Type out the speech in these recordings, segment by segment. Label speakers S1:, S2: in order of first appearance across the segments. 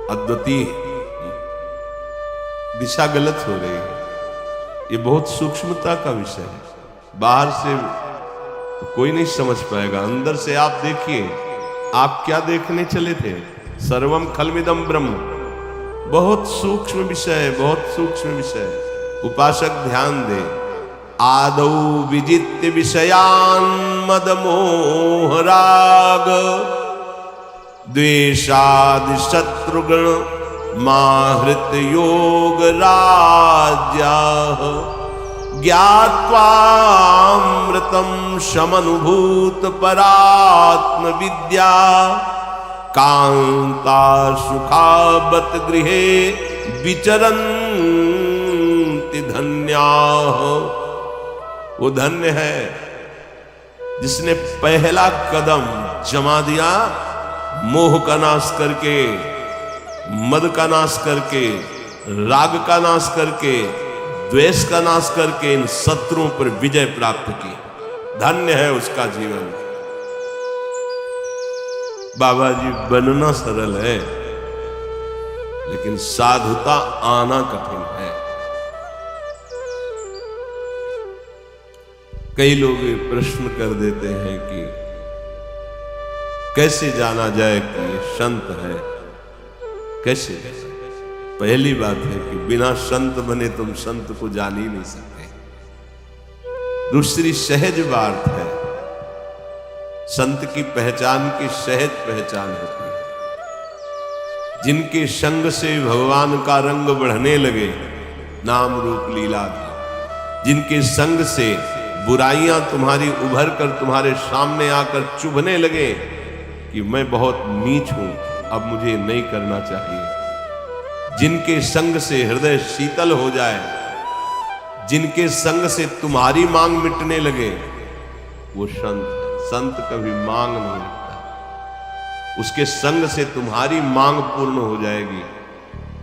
S1: अद्वितीय, दिशा गलत हो रही है। ये बहुत सूक्ष्मता का विषय है। बाहर से तो कोई नहीं समझ पाएगा, अंदर से आप देखिए। आप क्या देखने चले थे? सर्वम खलमिदम ब्रह्म। बहुत सूक्ष्म विषय है, बहुत सूक्ष्म विषय है। उपासक ध्यान दे। आदौ विजित्य विषयान मद मोह राग द्वेषादि शत्रुगण माहृत योग राज्याः ज्ञात्वामृतं शमनुभूत परात्म विद्या कांता सुखावत गृहे विचरन्ति धन्याः। वो धन्य है जिसने पहला कदम जमा दिया, मोह का नाश करके, मद का नाश करके, राग का नाश करके, द्वेष का नाश करके इन शत्रुओं पर विजय प्राप्त की। धन्य है उसका जीवन। बाबा जी, बनना सरल है लेकिन साधुता आना कठिन है। कई लोग प्रश्न कर देते हैं कि कैसे जाना जाए कि ये संत है, कैसे? पहली बात है कि बिना संत बने तुम संत को जान ही नहीं सकते। दूसरी सहज बात है, संत की पहचान की सहज पहचान होती है। जिनके संग से भगवान का रंग बढ़ने लगे, नाम रूप लीला था। जिनके संग से बुराइयां तुम्हारी उभर कर तुम्हारे सामने आकर चुभने लगे कि मैं बहुत नीच हूं, अब मुझे नहीं करना चाहिए। जिनके संग से हृदय शीतल हो जाए, जिनके संग से तुम्हारी मांग मिटने लगे, वो संत है। संत कभी मांग नहीं रखता। उसके संग से तुम्हारी मांग पूर्ण हो जाएगी,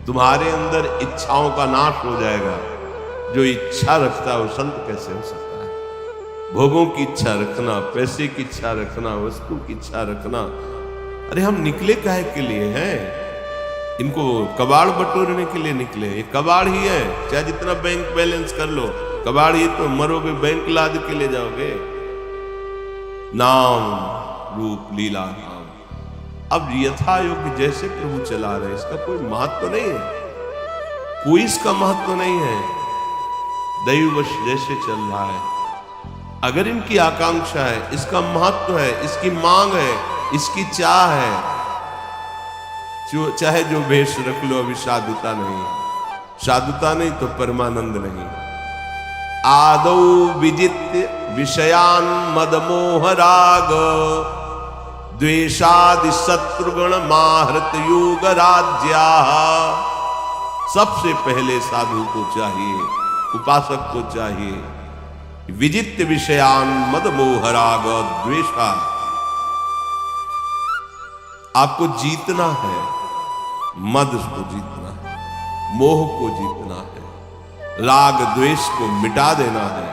S1: तुम्हारे अंदर इच्छाओं का नाश हो जाएगा। जो इच्छा रखता है वो संत कैसे हो सकता है? भोगों की इच्छा रखना, पैसे की इच्छा रखना, वस्तु की इच्छा रखना, अरे हम निकले काहे के लिए हैं? इनको कबाड़ बटोरने के लिए निकले। ये कबाड़ ही है, चाहे जितना बैंक बैलेंस कर लो, कबाड़ ही तो। मरोगे बैंक लाद के ले जाओगे। नाम रूप लीला नाम। अब यथा योग्य जैसे प्रभु चला रहे, इसका कोई महत्व नहीं है, कोई इसका महत्व नहीं है। दैववश जैसे चल रहा है, अगर इनकी आकांक्षा है, इसका महत्व है, इसकी मांग है, इसकी चाह है, चाहे जो भेष रख लो, अभी साधुता नहीं। साधुता नहीं तो परमानंद नहीं। आदौ विजित्य विषयान मद मोह राग द्वेषादि शत्रुगण माहृत योग राज्या। सबसे पहले साधु को चाहिए, उपासक को चाहिए विजित्य विषयान मद मोह राग द्वेषा। आपको जीतना है, मद को जीतना है, मोह को जीतना है, राग द्वेष को मिटा देना है।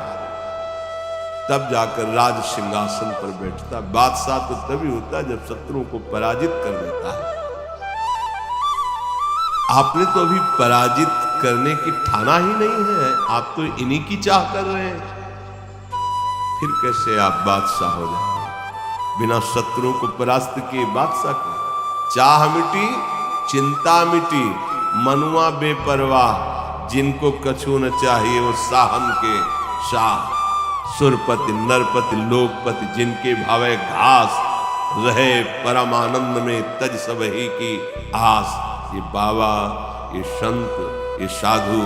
S1: तब जाकर राज सिंहासन पर बैठता। बादशाह तो तभी होता है जब शत्रुओं को पराजित कर देता है। आपने तो अभी पराजित करने की ठाना ही नहीं है, आप तो इन्हीं की चाह कर रहे हैं। फिर कैसे आप बादशाह हो जाएंगे? बिना शत्रुओं को परास्त किए बादशाह की चाह मिटी, चिंता मिटी, मनुआ बेपरवाह। जिनको कछु न चाहिए वो साहन के शाह। सुरपति नरपति लोकपति, जिनके भावे घास रहे परमानंद में तज सब ही की आस। ये बाबा, ये संत, ये साधु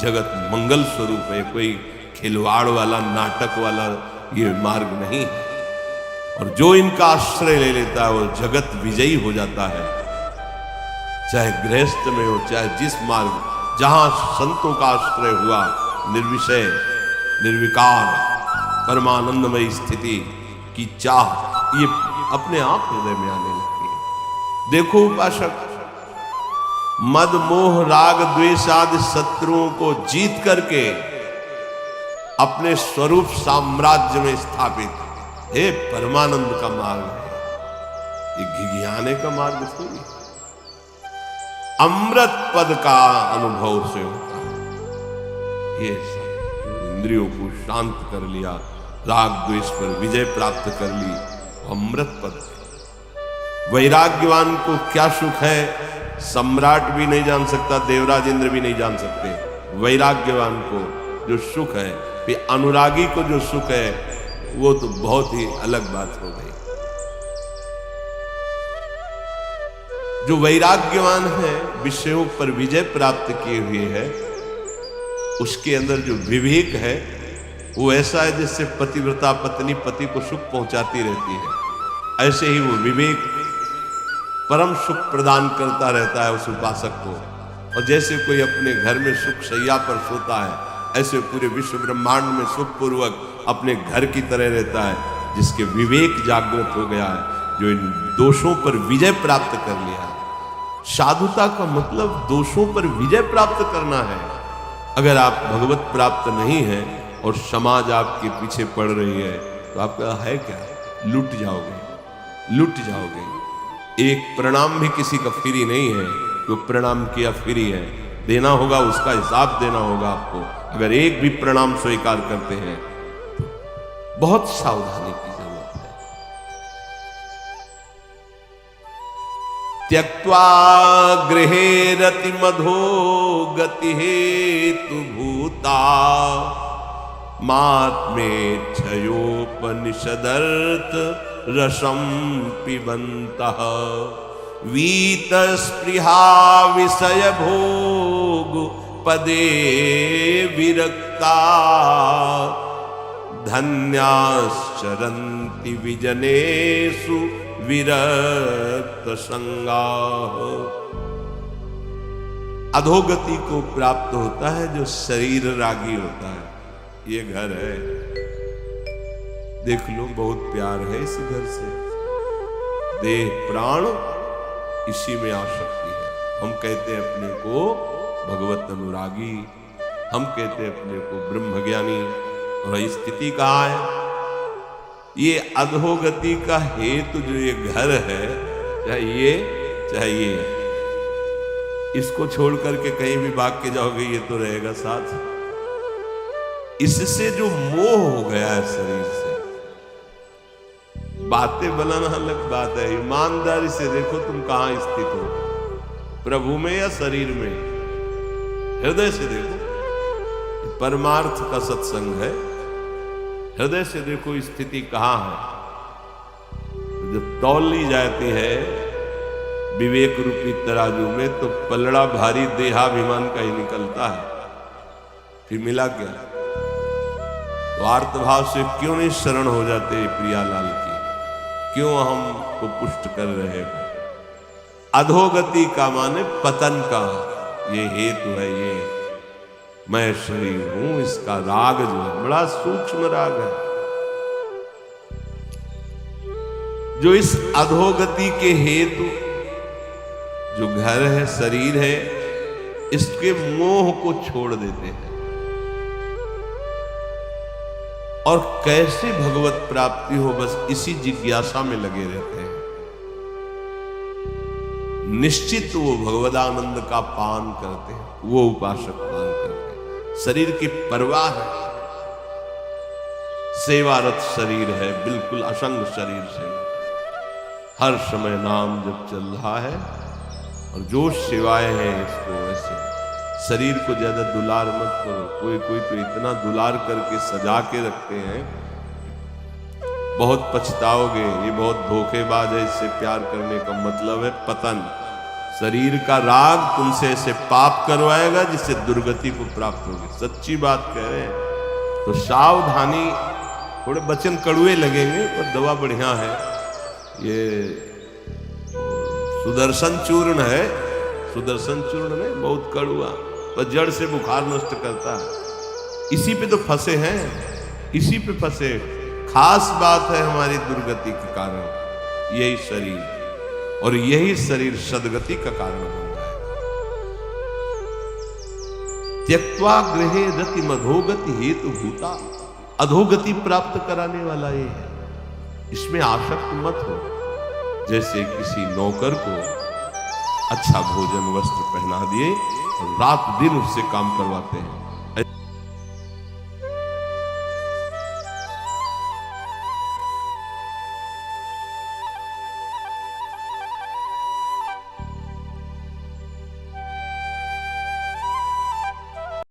S1: जगत मंगल स्वरूप है, कोई खिलवाड़ वाला नाटक वाला ये मार्ग नहीं है। और जो इनका आश्रय ले लेता है वो जगत विजयी हो जाता है। चाहे गृहस्थ में हो, चाहे जिस मार्ग, जहां संतों का आश्रय हुआ, निर्विषय निर्विकार परमानंदमय स्थिति की चाह ये अपने आप हृदय में आने लगती है। देखो उपासक, मद मोह राग द्वेष आदि शत्रुओं को जीत करके अपने स्वरूप साम्राज्य में स्थापित, हे परमानंद का मार्ग है, ये घिघियाने का मार्ग थोड़ी। अमृत पद का अनुभव से होता है। ये सब इंद्रियों को शांत कर लिया, राग द्वेष पर विजय प्राप्त कर ली, अमृत पद। वैराग्यवान को क्या सुख है, सम्राट भी नहीं जान सकता, देवराज इंद्र भी नहीं जान सकते। वैराग्यवान को जो सुख है, फिर अनुरागी को जो सुख है, वो तो बहुत ही अलग बात हो गई। जो वैराग्यवान है, विषयों पर विजय प्राप्त किए हुए है, उसके अंदर जो विवेक है वो ऐसा है जैसे पतिव्रता पत्नी पति को सुख पहुंचाती रहती है, ऐसे ही वो विवेक परम सुख प्रदान करता रहता है उस उपासक को। और जैसे कोई अपने घर में सुख शैया पर सोता है, ऐसे पूरे विश्व ब्रह्मांड में सुखपूर्वक अपने घर की तरह रहता है जिसके विवेक जागृत हो गया है, जो इन दोषों पर विजय प्राप्त कर लिया है। साधुता का मतलब दोषों पर विजय प्राप्त करना है। अगर आप भगवत प्राप्त नहीं है और समाज आपके पीछे पड़ रही है, तो आपका है क्या? लूट जाओगे, लूट जाओगे। एक प्रणाम भी किसी का फ्री नहीं है, जो प्रणाम किया फ्री है, देना होगा, उसका हिसाब देना होगा आपको। अगर एक भी प्रणाम स्वीकार करते हैं, बहुत सावधानी की जरूरत है। त्यक्त्वा गृहे रति मधो गति हेतु भूता मात्मेच्छयोपनिषदर्थ रसं पिबन्तः वीत स्पृहा विषय भोग पदे विरक्ता धन्याश्चरन्ति विजनेषु विरक्त संगाः। अधोगति को प्राप्त होता है जो शरीर रागी होता है। ये घर है, देख लो, बहुत प्यार है इस घर से, देह प्राण इसी में आसक्ति है। हम कहते हैं अपने को भगवत अनुरागी, हम कहते हैं अपने को ब्रह्मज्ञानी, और स्थिति कहाँ है? ये अधोगति का हेतु जो ये घर है, चाहे ये, इसको छोड़ करके कहीं भी भाग के जाओगे, ये तो रहेगा साथ। इससे जो मोह हो गया है शरीर से, बातें बनाना अलग बात है, ईमानदारी से देखो तुम कहां स्थित हो, प्रभु में या शरीर में? हृदय से देखो, परमार्थ का सत्संग है। हृदय से देखो स्थिति कहां है। जब तौल ली जाती है विवेक रूपी तराजू में, तो पलड़ा भारी देहाभिमान का ही निकलता है। फिर मिला क्या? तो आर्तभाव से क्यों नहीं शरण हो जाते प्रियालाल की? क्यों हमको पुष्ट कर रहे हो? अधोगति का माने पतन का ये हेतु है। ये मैं शरीर हूं, इसका राग जो है बड़ा सूक्ष्म राग है, जो इस अधोगति के हेतु जो घर है, शरीर है, इसके मोह को छोड़ देते हैं और कैसे भगवत प्राप्ति हो, बस इसी जिज्ञासा में लगे रहते हैं। निश्चित वो भगवदानंद का पान करते हैं, वो उपासक पान करते हैं। शरीर की परवाह है, सेवारत शरीर है, बिल्कुल असंग शरीर से हर समय नाम जब चल रहा है, और जो सेवाएं हैं इसको ऐसे। शरीर को ज्यादा दुलार मत करो। कोई तो इतना दुलार करके सजा के रखते हैं, बहुत पछताओगे। ये बहुत धोखेबाज है। इससे प्यार करने का मतलब है पतन। शरीर का राग तुमसे ऐसे पाप करवाएगा जिससे दुर्गति को प्राप्त होगी। सच्ची बात कह रहे हैं। तो सावधानी, थोड़े वचन कड़ुए लगेंगे पर दवा बढ़िया है। ये सुदर्शन चूर्ण है, सुदर्शन चूर्ण नहीं, बहुत कड़ुआ, तो जड़ से बुखार नष्ट करता है। इसी पे तो फंसे हैं, इसी पे फंसे। खास बात है हमारी दुर्गति के कारण यही शरीर, और यही शरीर सदगति का कारण बन जाएगा। त्यक्त्वा गृहे रति मधोगति हेतु भूता, अधोगति प्राप्त कराने वाला ये है। इसमें आसक्त मत हो। जैसे किसी नौकर को अच्छा भोजन वस्त्र पहना दिए और रात दिन उससे काम करवाते हैं।